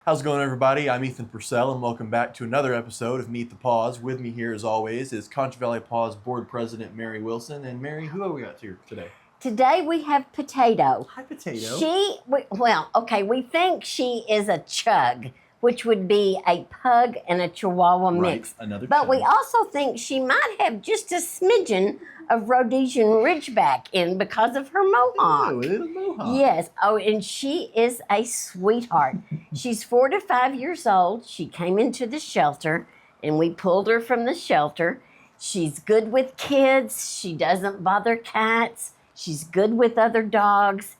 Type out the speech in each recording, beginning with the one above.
How's it going, everybody? I'm Ethan Purcell, and welcome back to another episode of Meet the PAWS. With me here, as always, is Concho Valley PAWS Board President Mary Wilson. And Mary, who have we got here today? Today we have Potato. Hi, Potato. We think she is a chug, which would be a pug and a chihuahua mix. Another But chug. we also think she might have just a smidgen of Rhodesian Ridgeback in because of her mohawk. Oh, a little mohawk. Yes. Oh, and she is a sweetheart. She's 4 to 5 years old. She came into the shelter, and we pulled her from the shelter. She's good with kids. She doesn't bother cats. She's good with other dogs,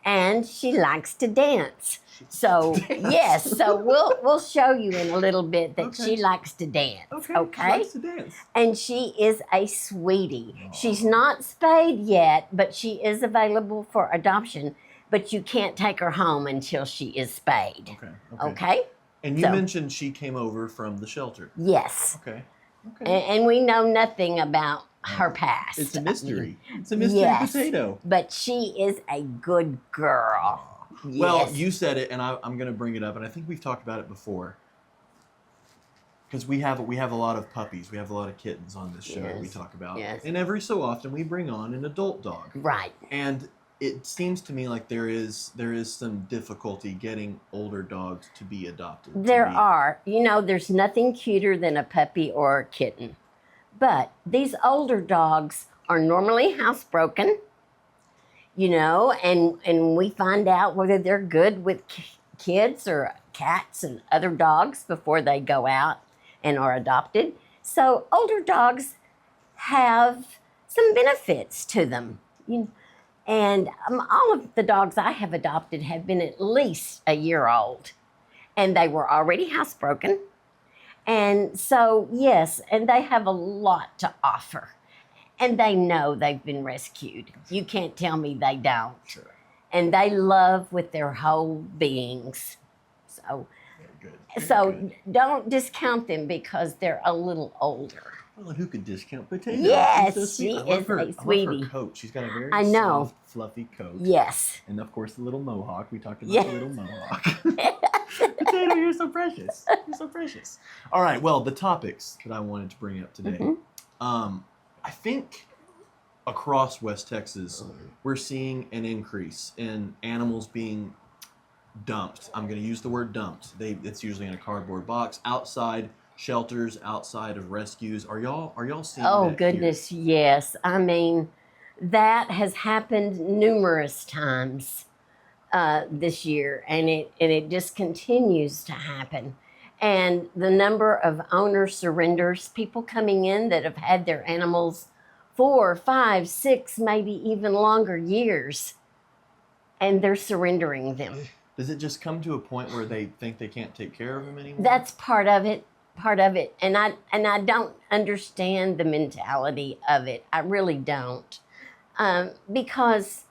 and she likes to dance. So yes, so we'll show you in a little bit that she likes to dance. Okay. She likes to dance. And she is a sweetie. Aww. She's not spayed yet, but she is available for adoption. But you can't take her home until she is spayed. Okay? And you mentioned she came over from the shelter. Yes. Okay. And we know nothing about her past. It's a mystery. It's a mystery potato. But she is a good girl. Yes. Well, you said it, and I'm going to bring it up, and I think we've talked about it before. Because we have a lot of puppies, we have a lot of kittens on this show that we talk about, and every so often we bring on an adult dog. Right. And it seems to me like there is some difficulty getting older dogs to be adopted. There are. You know, there's nothing cuter than a puppy or a kitten. But these older dogs are normally housebroken. You know, and we find out whether they're good with kids or cats and other dogs before they go out and are adopted. So older dogs have some benefits to them. And all of the dogs I have adopted have been at least a year old. And they were already housebroken. And so, yes, and they have a lot to offer. And they know they've been rescued. You can't tell me they don't. Sure. And they love with their whole beings. So, don't discount them because they're a little older. Well, who could discount Potato? Yes, so she is a sweetie. I love her coat. She's got a very soft, fluffy coat. Yes. And of course, the little mohawk. We talked about the little mohawk. Potato, you're so precious. You're so precious. All right. Well, the topics that I wanted to bring up today. I think across West Texas, we're seeing an increase in animals being dumped. I'm going to use the word dumped. It's usually in a cardboard box outside shelters, outside of rescues. Are y'all seeing that? Oh goodness, yes. I mean, that has happened numerous times this year, and it just continues to happen. And the number of owner surrenders, people coming in that have had their animals 4, 5, 6, maybe even longer years, and they're surrendering them. Does it just come to a point where they think they can't take care of them anymore? That's part of it. And I don't understand the mentality of it. I really don't. Because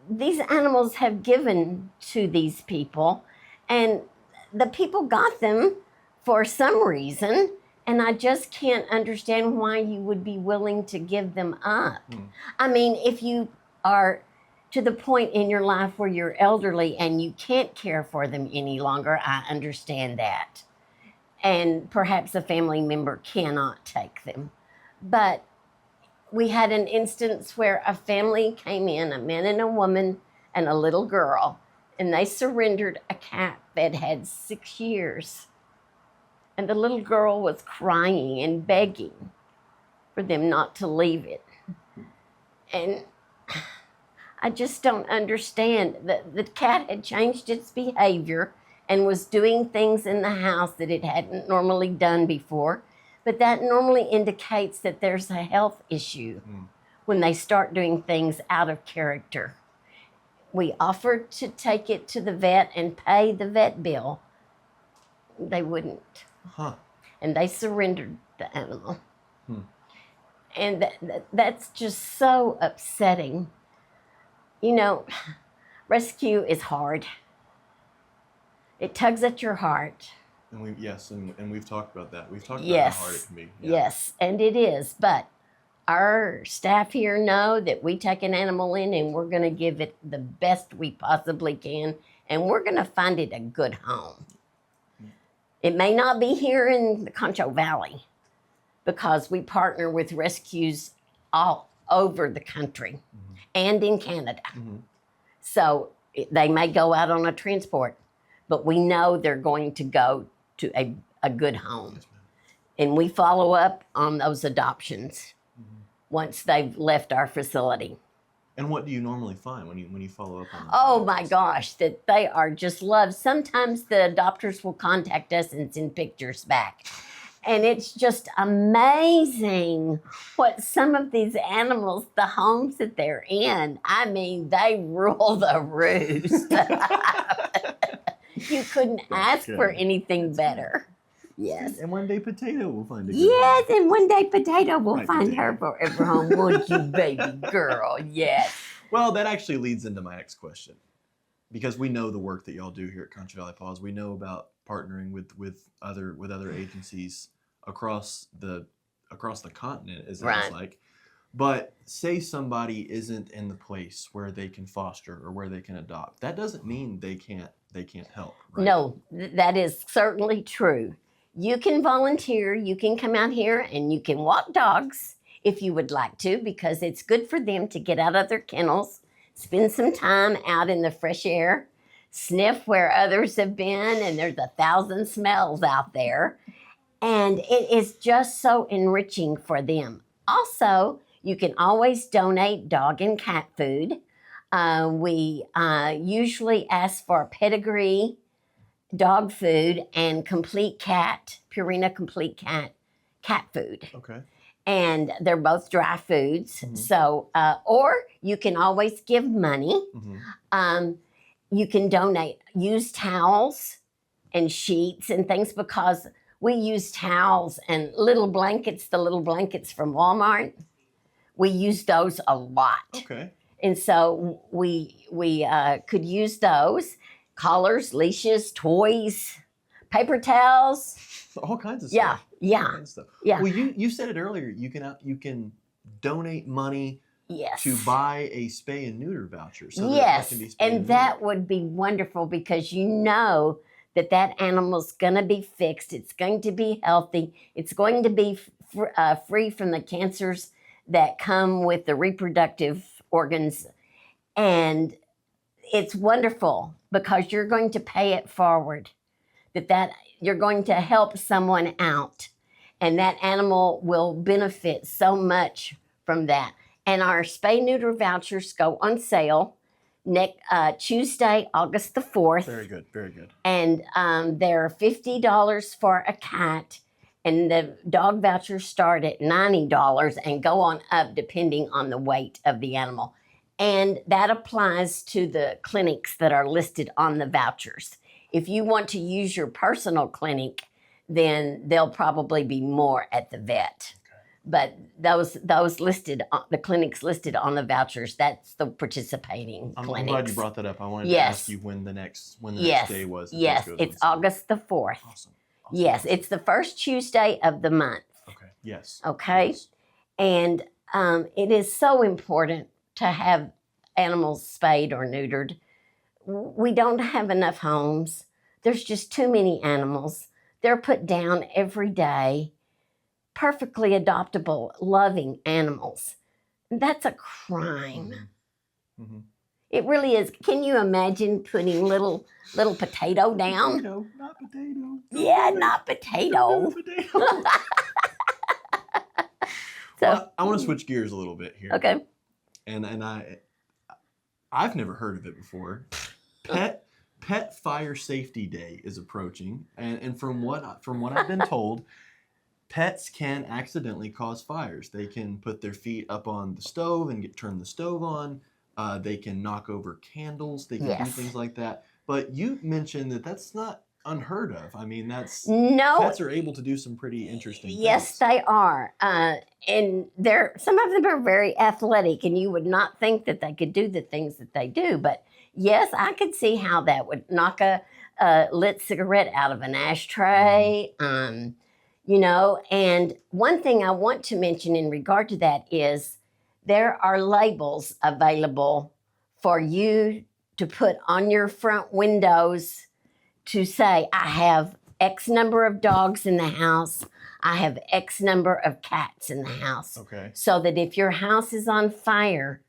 these animals have given to these people, and the people got them for some reason, and I just can't understand why you would be willing to give them up. I mean, if you are to the point in your life where you're elderly and you can't care for them any longer, I understand that. And perhaps a family member cannot take them. But we had an instance where a family came in, a man and a woman and a little girl, and they surrendered a cat that had 6 years. And the little girl was crying and begging for them not to leave it. And I just don't understand. The cat had changed its behavior and was doing things in the house that it hadn't normally done before. But that normally indicates that there's a health issue when they start doing things out of character. We offered to take it to the vet and pay the vet bill. They wouldn't. And they surrendered the animal. And that's just so upsetting. You know, rescue is hard. It tugs at your heart. And we've talked about that. We've talked about how hard it can be. Yes, and it is. But our staff here know that we take an animal in and we're going to give it the best we possibly can and we're going to find it a good home. It may not be here in the Concho Valley because we partner with rescues all over the country and in Canada. So they may go out on a transport, but we know they're going to go to a good home. And we follow up on those adoptions once they've left our facility. And what do you normally find when you follow up on those? Oh my gosh, that they are just loved. Sometimes the adopters will contact us and send pictures back. And it's just amazing what some of these animals, the homes that they're in, I mean, they rule the roost. You couldn't ask for anything better. Yes. And one day Potato will find a good Yes, home. and one day Potato will Right, find Potato. her forever home, won't you, baby girl? Yes. Well, that actually leads into my next question. Because we know the work that y'all do here at Country Valley PAWS. We know about partnering with other agencies across the continent, as it Right. sounds like. But say somebody isn't in the place where they can foster or where they can adopt. That doesn't mean they can't help, right? No, that is certainly true. You can volunteer, you can come out here and you can walk dogs if you would like to, because it's good for them to get out of their kennels, spend some time out in the fresh air, sniff where others have been, and there's 1,000 smells out there. And it is just so enriching for them. Also, you can always donate dog and cat food. We usually ask for pedigree, dog food, and complete cat, Purina complete cat food. Okay. And they're both dry foods. Mhm. So, or you can always give money. You can donate used towels and sheets and things, because we use towels and little blankets, the little blankets from Walmart. We use those a lot. Okay. And so we could use those. Collars, leashes, toys, paper towels. All kinds of Yeah, stuff. All yeah, kinds of stuff. yeah. Well, you said it earlier. You can donate money Yes. to buy a spay and neuter voucher. So that Yes, can be spayed and that would be wonderful, because you know that animal's going to be fixed. It's going to be healthy. It's going to be free from the cancers that come with the reproductive organs. And it's wonderful because you're going to pay it forward, that you're going to help someone out, and that animal will benefit so much from that. And our spay neuter vouchers go on sale next Tuesday, August the 4th. Very good. Very good. And they're $50 for a cat, and the dog vouchers start at $90 and go on up depending on the weight of the animal. And that applies to the clinics that are listed on the vouchers. If you want to use your personal clinic, then there'll probably be more at the vet. But those listed, the clinics listed on the vouchers, that's the participating I'm clinics. glad you brought that up. I wanted to Yes. ask you when the next Yes. day was. that Yes, this goes it's on sale. August the 4th. Awesome. Yes, it's the first Tuesday of the month. Okay. Yes. Okay. Yes. And it is so important to have animals spayed or neutered. We don't have enough homes. There's just too many animals. They're put down every day. Perfectly adoptable, loving animals. That's a crime. Mhm. It really is. Can you imagine putting little potato down? Potato, not potato. Yeah, not potato. No potato. So, Well, I want to switch gears a little bit here. okay. And I've never heard of it before. Pet Fire Safety Day is approaching, and from what I've been told, pets can accidentally cause fires. They can put their feet up on the stove and turn the stove on. They can knock over candles. They can do Yes. things like that. But you mentioned that that's not unheard of. I mean, No. pets are able to do some pretty interesting Yes, things. they are. And some of them are very athletic, and you would not think that they could do the things that they do. But yes, I could see how that would knock a lit cigarette out of an ashtray. You know, and one thing I want to mention in regard to that is there are labels available for you to put on your front windows to say, I have X number of dogs in the house. I have X number of cats in the house. Okay. So that if your house is on fire,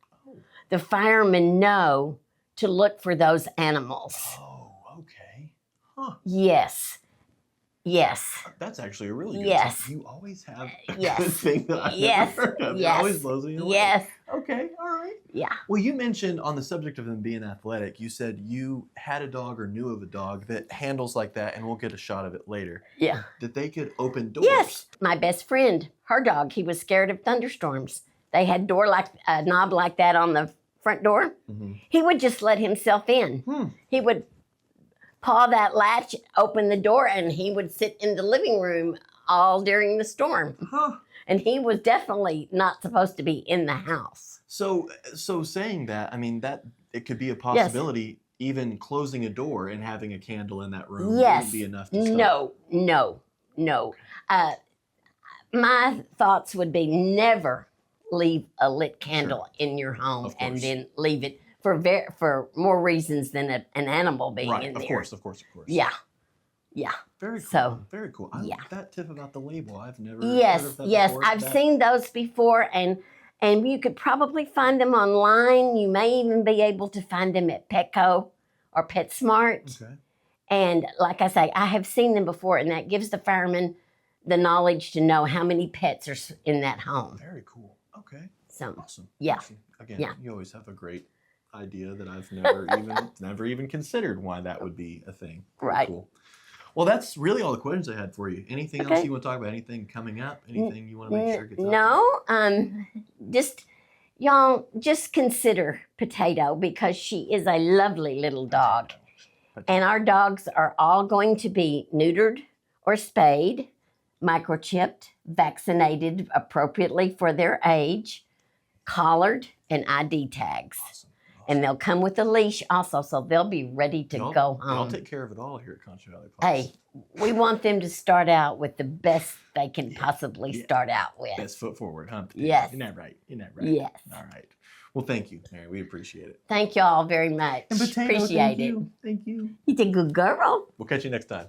the firemen know to look for those animals. Oh, okay. Huh. Yes. Yes. That's actually a really good Yes. tip. You always have a Yes. good thing that I've Yes. never heard of. It Yes. always blows me away. Yes. Okay, all right. Yeah. Well, you mentioned on the subject of them being athletic, you said you had a dog or knew of a dog that handles like that, and we'll get a shot of it later, Yeah. that they could open doors. Yes. My best friend, her dog, he was scared of thunderstorms. They had a knob like that on the front door. Mm-hmm. He would just let himself in. He would paw that latch, open the door, and he would sit in the living room all during the storm. Huh. And he was definitely not supposed to be in the house. So saying that, I mean, that it could be a possibility, even closing a door and having a candle in that room wouldn't be enough to stop. No. My thoughts would be never leave a lit candle in your home and then leave it for more reasons than an animal being in there. Of course. Yeah. Very cool. So, very cool. I like that tip about the label. I've never Yes, heard of that yes. before. I've seen those before, and you could probably find them online. You may even be able to find them at Petco or PetSmart. Okay. And like I say, I have seen them before, and that gives the fireman the knowledge to know how many pets are in that home. Very cool. Okay. So, Awesome. yeah. Awesome. Again, Yeah. you always have a great idea that I've never even considered why that would be a thing. Very Right. Cool. Well, that's really all the questions I had for you. Anything else Okay. you want to talk about? Anything coming up? Anything you want to make sure gets out? No, y'all just consider Potato, because she is a lovely little dog. And our dogs are all going to be neutered or spayed, microchipped, vaccinated appropriately for their age, collared, and ID tags. Awesome. And they'll come with a leash also, so they'll be ready to go Y'all home. take care of it all here at Concho Valley Paws. Hey, we want them to start out with the best they can possibly start out with. Best foot forward, huh? Yes. Isn't that right? Yes. All right. Well, thank you, Mary. We appreciate it. Thank you all very much. And Potato, Appreciate thank it. you. Thank you. You're a good girl. We'll catch you next time.